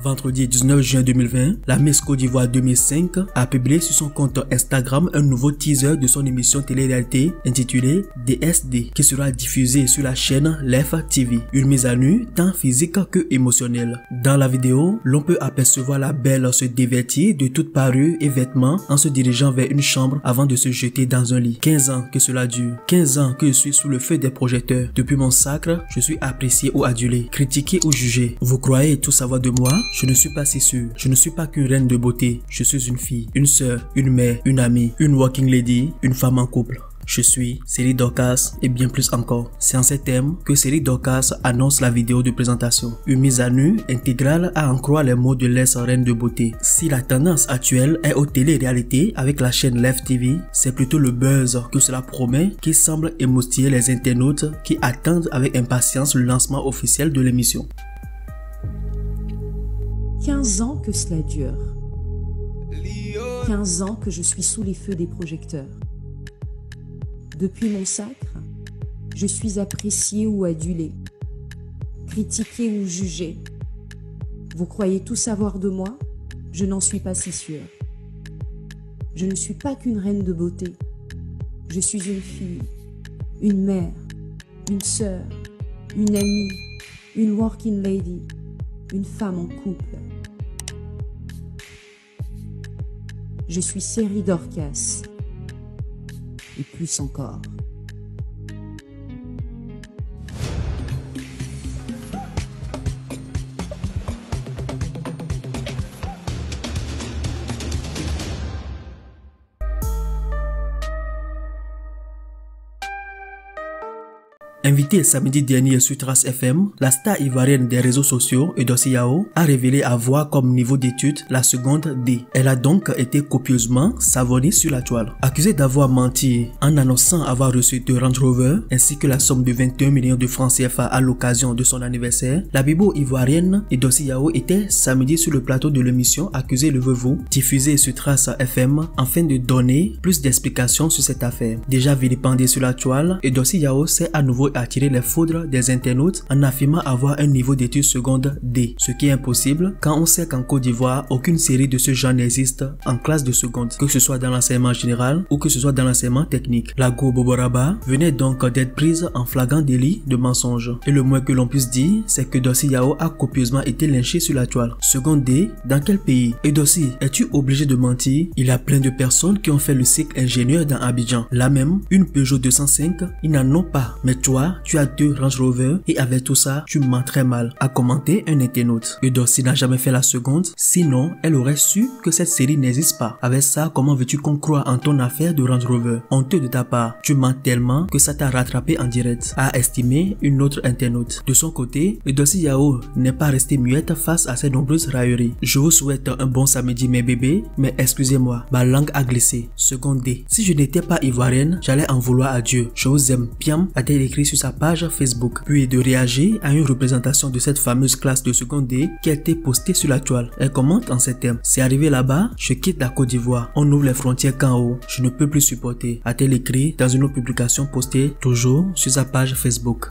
Vendredi 19 juin 2020, la Miss Côte d'Ivoire 2005 a publié sur son compte Instagram un nouveau teaser de son émission télé-réalité intitulée DSD qui sera diffusée sur la chaîne Lef TV. Une mise à nu tant physique que émotionnelle. Dans la vidéo, l'on peut apercevoir la belle se dévêtir de toute parure et vêtements en se dirigeant vers une chambre avant de se jeter dans un lit. 15 ans que cela dure. 15 ans que je suis sous le feu des projecteurs. Depuis mon sacre, je suis apprécié ou adulé, critiqué ou jugé. Vous croyez tout savoir de moi? Je ne suis pas si sûr. Je ne suis pas qu'une reine de beauté. Je suis une fille, une sœur, une mère, une amie, une working lady, une femme en couple. Je suis Céline Dorcas et bien plus encore. C'est en ces thèmes que Céline Dorcas annonce la vidéo de présentation. Une mise à nu intégrale à en croire les mots de l'ex-reine de beauté. Si la tendance actuelle est aux télé-réalités avec la chaîne Lef TV, c'est plutôt le buzz que cela promet qui semble émoustiller les internautes qui attendent avec impatience le lancement officiel de l'émission. 15 ans que cela dure. 15 ans que je suis sous les feux des projecteurs. Depuis mon sacre, je suis apprécié ou adulé, critiqué ou jugé. Vous croyez tout savoir de moi? Je n'en suis pas si sûr. Je ne suis pas qu'une reine de beauté. Je suis une fille, une mère, une sœur, une amie, une working lady, une femme en couple. Je suis Céline Dorcas. Et plus encore. Invitée samedi dernier sur Trace FM, la star ivoirienne des réseaux sociaux, Edossi Yao, a révélé avoir comme niveau d'étude la seconde D. Elle a donc été copieusement savonnée sur la toile. Accusée d'avoir menti en annonçant avoir reçu 2 Range Rover ainsi que la somme de 21 millions de francs CFA à l'occasion de son anniversaire, la bibo ivoirienne Edossi Yao était samedi sur le plateau de l'émission Accusé le veut-vous, diffusée sur Trace FM afin de donner plus d'explications sur cette affaire. Déjà vilipendée sur la toile, Edossi Yao s'est à nouveau attirer les foudres des internautes en affirmant avoir un niveau d'études seconde D, ce qui est impossible quand on sait qu'en Côte d'Ivoire, aucune série de ce genre n'existe en classe de seconde, que ce soit dans l'enseignement général ou que ce soit dans l'enseignement technique. La Go Boboraba venait donc d'être prise en flagrant délit de mensonge. Et le moins que l'on puisse dire, c'est que Edossi Yao a copieusement été lynché sur la toile. Seconde D, dans quel pays? Edossi, es-tu obligé de mentir? Il y a plein de personnes qui ont fait le cycle ingénieur dans Abidjan. Là même, une Peugeot 205, ils n'en ont pas. Mais toi, tu as 2 Range Rover et avec tout ça, tu mens très mal, a commenté un internaute. Edossi n'a jamais fait la seconde, sinon elle aurait su que cette série n'existe pas. Avec ça, comment veux-tu qu'on croie en ton affaire de Range Rover? Honteux de ta part, tu mens tellement que ça t'a rattrapé en direct, a estimé une autre internaute. De son côté, Edossi Yao n'est pas resté muette face à ces nombreuses railleries. Je vous souhaite un bon samedi mes bébés, mais excusez-moi, ma langue a glissé. Seconde D. Si je n'étais pas ivoirienne, j'allais en vouloir à Dieu. Je vous aime bien, a-t-elle écrit sur sa page Facebook, puis de réagir à une représentation de cette fameuse classe de seconde D qui a été postée sur la toile. Elle commente en ces termes: c'est arrivé là-bas, je quitte la Côte d'Ivoire, on ouvre les frontières qu'en haut, je ne peux plus supporter, a-t-elle écrit dans une autre publication postée toujours sur sa page Facebook.